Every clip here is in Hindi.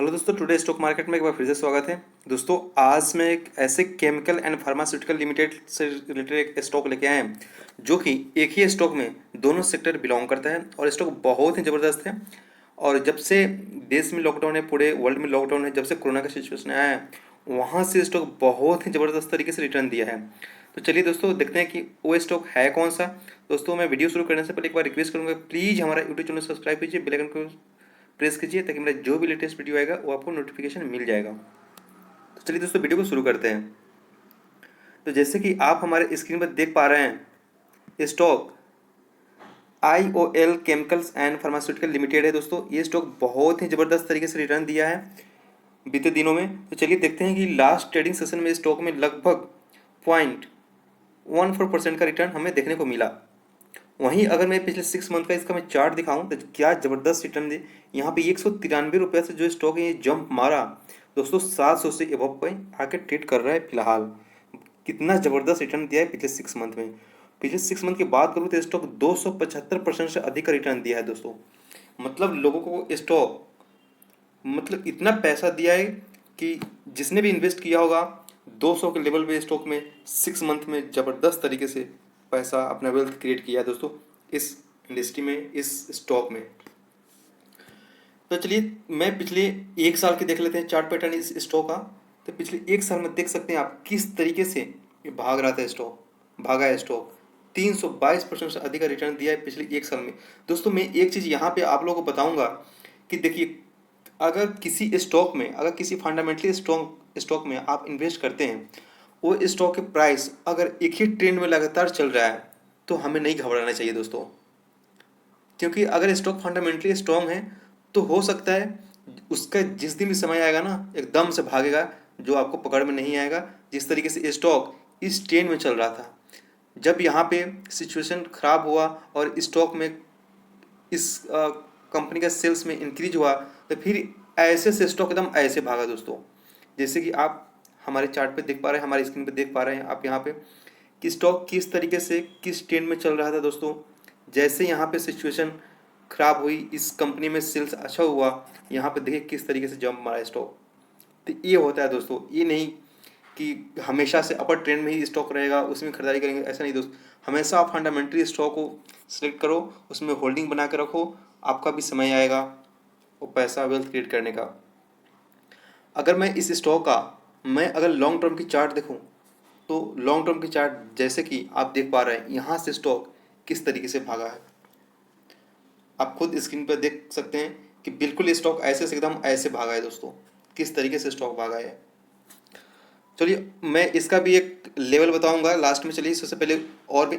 हेलो दोस्तों, टुडे स्टॉक मार्केट में एक बार फिर से स्वागत है। दोस्तों, आज मैं एक ऐसे केमिकल एंड फार्मास्यूटिकल लिमिटेड से रिलेटेड एक स्टॉक लेके आए हैं जो कि एक ही स्टॉक में दोनों सेक्टर बिलोंग करता है और स्टॉक बहुत ही ज़बरदस्त है। और जब से देश में लॉकडाउन है, पूरे वर्ल्ड में लॉकडाउन है, जब से कोरोना का सिचुएशन आया है, वहाँ से स्टॉक बहुत ही ज़बरदस्त तरीके से रिटर्न दिया है। तो चलिए दोस्तों, देखते हैं कि वो स्टॉक है कौन सा। दोस्तों, मैं वीडियो शुरू करने से पहले एक बार रिक्वेस्ट करूँगा, प्लीज़ हमारा यूट्यूब चैनल सब्सक्राइब कीजिए, बेल आइकन को प्रेस कीजिए ताकि मेरा जो भी लेटेस्ट वीडियो आएगा वो आपको नोटिफिकेशन मिल जाएगा। तो चलिए दोस्तों, वीडियो को शुरू करते हैं। तो जैसे कि आप हमारे स्क्रीन पर देख पा रहे हैं, stock IOL chemicals and pharmaceutical limited है। दोस्तों, ये स्टॉक बहुत ही ज़बरदस्त तरीके से रिटर्न दिया है बीते दिनों में। तो चलिए देखते हैं कि लास्ट ट्रेडिंग सेशन में स्टॉक में लगभग 0.14% का रिटर्न हमें देखने को मिला। वहीं अगर मैं पिछले 6 मंथ का इसका मैं चार्ट दिखाऊं तो क्या ज़बरदस्त रिटर्न दे। यहाँ पे 193 रुपये से जो स्टॉक है ये जंप मारा दोस्तों, 700 से एबव पे आके ट्रेड कर रहा है फिलहाल। कितना ज़बरदस्त रिटर्न दिया है पिछले 6 मंथ में। पिछले 6 मंथ की बात करूँ तो स्टॉक 275% से अधिक का रिटर्न दिया है दोस्तों। मतलब लोगों को स्टॉक मतलब इतना पैसा दिया है कि जिसने भी इन्वेस्ट किया होगा 200 के लेवल पे स्टॉक में 6 मंथ में ज़बरदस्त तरीके से पैसा अपना वेल्थ क्रिएट किया है दोस्तों, इस इंडस्ट्री में, इस स्टॉक में। तो चलिए मैं पिछले 1 साल के देख लेते हैं चार्ट पैटर्न इस स्टॉक का। तो पिछले 1 साल में देख सकते हैं आप किस तरीके से ये भाग रहा था स्टॉक, भागा है स्टॉक। 322% से अधिक का रिटर्न दिया है पिछले 1 साल में। दोस्तों, मैं एक चीज़ यहाँ पे आप लोगों को बताऊंगा कि देखिए, अगर किसी स्टॉक में, अगर किसी फंडामेंटली स्ट्रॉन्ग स्टॉक में आप इन्वेस्ट करते हैं, वो स्टॉक के प्राइस अगर एक ही ट्रेंड में लगातार चल रहा है तो हमें नहीं घबराना चाहिए दोस्तों। क्योंकि अगर स्टॉक फंडामेंटली स्ट्रॉन्ग है तो हो सकता है उसका जिस दिन भी समय आएगा ना, एकदम से भागेगा, जो आपको पकड़ में नहीं आएगा। जिस तरीके से स्टॉक इस ट्रेंड में चल रहा था, जब यहाँ पे सिचुएशन खराब हुआ और स्टॉक में इस कंपनी का सेल्स में इंक्रीज हुआ, तो फिर ऐसे से स्टॉक एकदम ऐसे भागा दोस्तों। जैसे कि आप हमारे चार्ट पे देख पा रहे हैं, हमारी स्क्रीन पे देख पा रहे हैं आप यहाँ पे कि स्टॉक किस तरीके से किस ट्रेंड में चल रहा था दोस्तों। जैसे यहाँ पे सिचुएशन खराब हुई, इस कंपनी में सेल्स अच्छा हुआ, यहाँ पे देखिए किस तरीके से जंप मारा स्टॉक। तो ये होता है दोस्तों, ये नहीं कि हमेशा से अपर ट्रेंड में ही स्टॉक रहेगा उसमें खरीदारी करेंगे, ऐसा नहीं दोस्त। हमेशा आप फंडामेंटली स्टॉक को सिलेक्ट करो, उसमें होल्डिंग बना के रखो, आपका भी समय आएगा वो पैसा वेल्थ क्रिएट करने का। अगर मैं इस स्टॉक का मैं अगर लॉन्ग टर्म की चार्ट देखूं, तो लॉन्ग टर्म की चार्ट जैसे कि आप देख पा रहे हैं यहाँ से स्टॉक किस तरीके से भागा है, आप खुद स्क्रीन पर देख सकते हैं कि बिल्कुल स्टॉक ऐसे से एकदम ऐसे भागा है दोस्तों, किस तरीके से स्टॉक भागा है। चलिए मैं इसका भी एक लेवल बताऊंगा लास्ट में। चलिए सबसे पहले और भी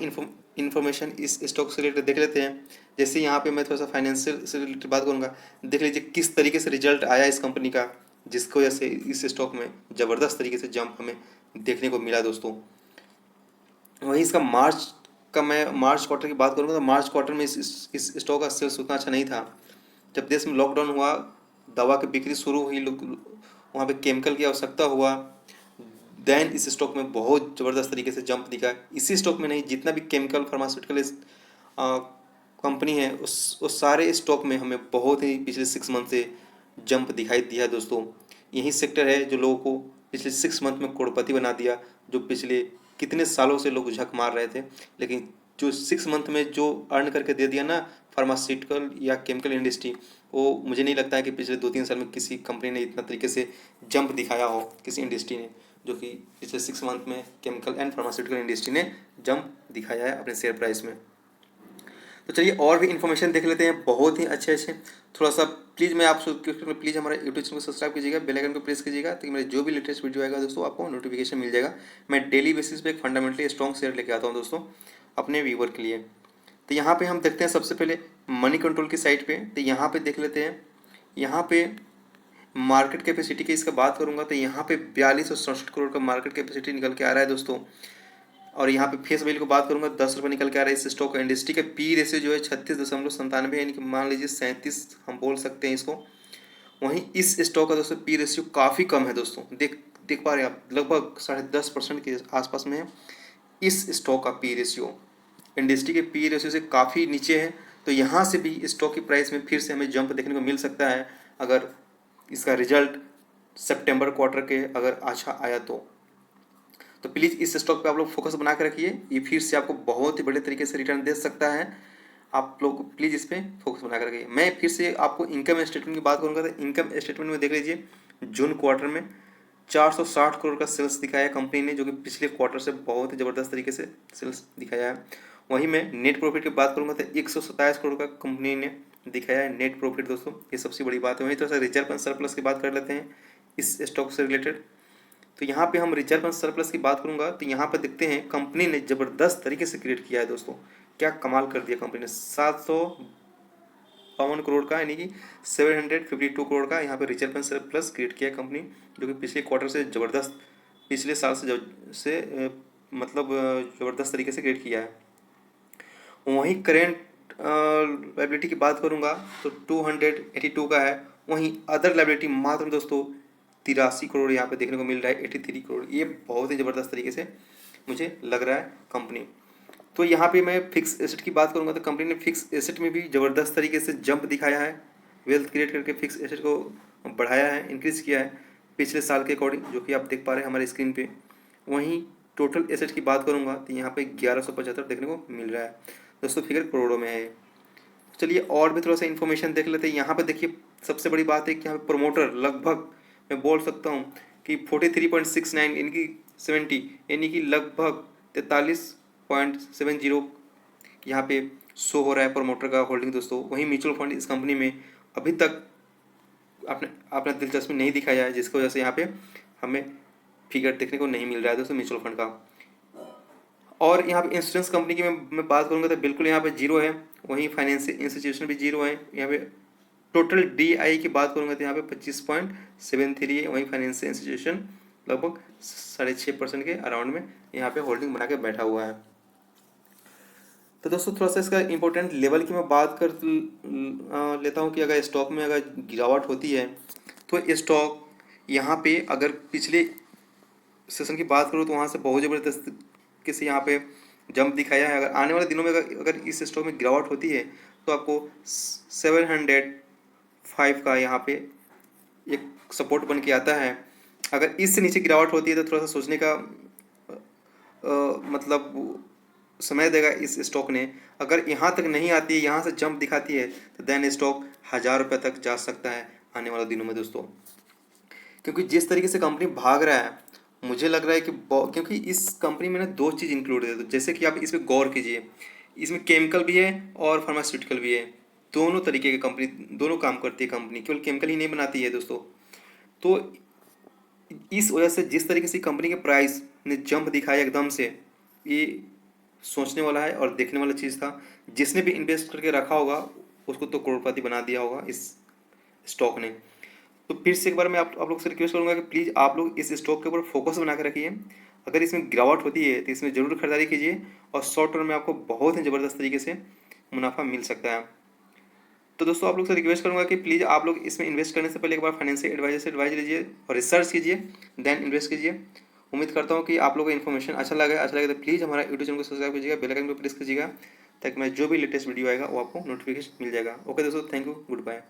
इन्फॉर्मेशन इस स्टॉक से रिलेटेड देख लेते हैं। जैसे यहाँ पे मैं थोड़ा सा फाइनेंशियल से रिलेटेड बात करूँगा। देख लीजिए किस तरीके से रिजल्ट आया इस कंपनी का, जिसकी वजह से इस स्टॉक में ज़बरदस्त तरीके से जंप हमें देखने को मिला दोस्तों। वहीं इसका मैं मार्च क्वार्टर की बात करूँगा तो मार्च क्वार्टर में इस स्टॉक का सेल्स उतना अच्छा नहीं था। जब देश में लॉकडाउन हुआ, दवा की बिक्री शुरू हुई, लोग वहाँ पे केमिकल की आवश्यकता हुआ, देन इस स्टॉक में बहुत ज़बरदस्त तरीके से जंप दिखा। इसी स्टॉक में नहीं, जितना भी केमिकल फार्मास्यूटिकल कंपनी है उस सारे स्टॉक में हमें बहुत ही पिछले 6 मंथ से जंप दिखाई दिया दोस्तों। यही सेक्टर है जो लोगों को पिछले 6 मंथ में करोड़पति बना दिया, जो पिछले कितने सालों से लोग झक मार रहे थे, लेकिन जो 6 मंथ में जो अर्न करके दे दिया ना फार्मास्यूटिकल या केमिकल इंडस्ट्री, वो मुझे नहीं लगता है कि पिछले 2-3 साल में किसी कंपनी ने इतना तरीके से जंप दिखाया हो, किसी इंडस्ट्री ने, जो कि पिछले 6 मंथ में केमिकल एंड फार्मास्यूटिकल इंडस्ट्री ने जंप दिखाया है अपने शेयर प्राइस में। तो चलिए और भी इन्फॉर्मेशन देख लेते हैं, बहुत ही अच्छे अच्छे। थोड़ा सा प्लीज़ मैं आप प्लीज़ हमारे यूट्यूब चैनल को सब्सक्राइब कीजिएगा, बेल आइकन को प्रेस कीजिएगा ताकि मेरे जो भी लेटेस्ट वीडियो आएगा दोस्तों आपको नोटिफिकेशन मिल जाएगा। मैं डेली बेसिस पे एक फंडामेंटली स्ट्रॉन्ग शेयर लेके आता हूँ दोस्तों अपने व्यूवर के लिए। तो यहाँ पे हम देखते हैं सबसे पहले मनी कंट्रोल की साइट पे। तो यहाँ पे देख लेते हैं, यहाँ पे मार्केट कैपेसिटी की इसका बात करूँगा तो यहाँ पे 4267 करोड़ का मार्केट कैपेसिटी निकल के आ रहा है दोस्तों। और यहाँ पे फेस वैल्यू को बात करूँगा 10 रुपये निकल के आ रहा है इस स्टॉक का। इंडस्ट्री का पी रेशियो जो है 36.97 यानी कि मान लीजिए 37 हम बोल सकते हैं इसको। वहीं इस स्टॉक का दोस्तों पी रेशियो काफ़ी कम है दोस्तों, देख देख पा रहे हैं आप, लगभग 10.5% के आसपास में है इस स्टॉक का पी रेशियो। इंडस्ट्री के पी रेशियो से काफ़ी नीचे है। तो यहाँ से भी स्टॉक की प्राइस में फिर से हमें जंप देखने को मिल सकता है अगर इसका रिजल्ट सितंबर क्वार्टर के अगर अच्छा आया तो प्लीज़ इस स्टॉक पे आप लोग फोकस बना के रखिए। ये फिर से आपको बहुत ही बड़े तरीके से रिटर्न दे सकता है। आप लोग प्लीज़ इस पे फोकस बना कर रखिए। मैं फिर से आपको इनकम स्टेटमेंट की बात करूँगा तो इनकम स्टेटमेंट में देख लीजिए, जून क्वार्टर में 460 करोड़ का सेल्स दिखाया कंपनी ने, जो कि पिछले क्वार्टर से बहुत ही ज़बरदस्त तरीके से सेल्स दिखाया है। वहीं मैं नेट प्रॉफिट की बात करूँगा तो 127 करोड़ का कंपनी ने दिखाया है नेट प्रॉफिट दोस्तों, ये सबसे बड़ी बात है। वहीं थोड़ा सा रिजर्व एंड सरप्लस की बात कर लेते हैं इस स्टॉक से रिलेटेड। तो यहाँ पे हम रिजर्व एंड सरप्लस की बात करूँगा तो यहाँ पे देखते हैं कंपनी ने ज़बरदस्त तरीके से क्रिएट किया है दोस्तों। क्या कमाल कर दिया कंपनी ने, 752 करोड़ का यानी कि 752 करोड़ का यहाँ पे रिजर्व एंड सरप्लस क्रिएट किया है कंपनी, जो कि पिछले क्वार्टर से ज़बरदस्त, पिछले साल मतलब ज़बरदस्त तरीके से क्रिएट किया है। वहीं करेंट लाइबिलिटी की बात करूँगा तो 282 का है। वहीं अदर लाइबिलिटी मात्र दोस्तों 83 करोड़ यहाँ पे देखने को मिल रहा है, 83 करोड़। ये बहुत ही ज़बरदस्त तरीके से मुझे लग रहा है कंपनी। तो यहाँ पे मैं फिक्स एसेट की बात करूँगा तो कंपनी ने फिक्स एसेट में भी ज़बरदस्त तरीके से जंप दिखाया है, वेल्थ क्रिएट करके फिक्स एसेट को बढ़ाया है, इंक्रीज़ किया है पिछले साल के अकॉर्डिंग, जो कि आप देख पा रहे हैं हमारे स्क्रीन पे। वहीं टोटल एसेट की बात करूँगा तो यहाँ पे 1175 देखने को मिल रहा है दोस्तों, फिगर करोड़ों में है। चलिए और भी थोड़ा सा इन्फॉर्मेशन देख लेते हैं। यहाँ पे देखिए सबसे बड़ी बात है कि यहाँ पे प्रमोटर लगभग मैं बोल सकता हूँ कि 43.69 यानी कि 70 यानी कि लगभग 43.70 यहाँ पे शो हो रहा है प्रमोटर का होल्डिंग दोस्तों। वहीं म्यूचुअल फंड इस कंपनी में अभी तक आपने अपना दिलचस्पी नहीं दिखाया है, जिसकी वजह से यहाँ पे हमें फिगर देखने को नहीं मिल रहा है दोस्तों म्यूचुअल फंड का। और यहाँ पे इंश्योरेंस कंपनी की मैं बात करूँगा तो बिल्कुल यहाँ पे जीरो है। वहीं फाइनेंशियल इंस्टीट्यूशन भी जीरो है। यहाँ पे टोटल DI की बात करूँगा तो यहाँ पे 25.73 है। वहीं फाइनेंशियल इंस्टीट्यूशन लगभग 6.5% के अराउंड में यहाँ पे होल्डिंग बना के बैठा हुआ है। तो दोस्तों थोड़ा सा इसका इंपॉर्टेंट लेवल की मैं बात कर लेता हूँ कि अगर स्टॉक में अगर गिरावट होती है तो स्टॉक यहाँ पे अगर पिछले सेशन की बात करूँ तो वहाँ से बहुत ज़बरदस्त तरीके यहाँ पे जंप दिखाया है। अगर आने वाले दिनों में अगर इस स्टॉक में गिरावट होती है तो आपको 705 का यहाँ पे एक सपोर्ट बन के आता है। अगर इससे नीचे गिरावट होती है तो थोड़ा सा सोचने का मतलब समय देगा इस स्टॉक ने। अगर यहाँ तक नहीं आती है, यहाँ से जंप दिखाती है तो देन स्टॉक 1000 रुपये तक जा सकता है आने वाले दिनों में दोस्तों। क्योंकि जिस तरीके से कंपनी भाग रहा है मुझे लग रहा है कि क्योंकि इस कंपनी में ना दो चीज़ इंक्लूड है, तो जैसे कि आप इस पर गौर कीजिए, इसमें केमिकल भी है और फार्मास्यूटिकल भी है। दोनों तरीके की कंपनी, दोनों काम करती है कंपनी, केवल केमिकल ही नहीं बनाती है दोस्तों। तो इस वजह से जिस तरीके से कंपनी के प्राइस ने जंप दिखाया एकदम से, ये सोचने वाला है और देखने वाला चीज़ था। जिसने भी इन्वेस्ट करके रखा होगा उसको तो करोड़पति बना दिया होगा इस स्टॉक ने। तो फिर से एक बार मैं आप लोग से रिक्वेस्ट करूंगा कि प्लीज़ आप लोग इस स्टॉक के ऊपर फोकस बना के रखिए। अगर इसमें गिरावट होती है तो इसमें ज़रूर खरीदारी कीजिए और शॉर्ट टर्म में आपको बहुत ही ज़बरदस्त तरीके से मुनाफा मिल सकता है। तो दोस्तों आप लोग से रिक्वेस्ट करूंगा कि प्लीज़ आप लोग इसमें इन्वेस्ट करने से पहले एक बार फाइनेंशियल एडवाइजर से एडवाइस लीजिए और रिसर्च कीजिए, देन इन्वेस्ट कीजिए। उम्मीद करता हूँ कि आप लोगों को इन्फॉर्मेशन अच्छा लगे तो प्लीज़ हमारा यूट्यूब चैनल को सब्सक्राइब कीजिएगा, बेल आइकन को प्रेस कीजिएगा, ताकि मैं जो भी लेटेस्ट वीडियो आएगा वो आपको नोटिफिकेशन मिल जाएगा। ओके दोस्तों, थैंक यू, गुड बाय।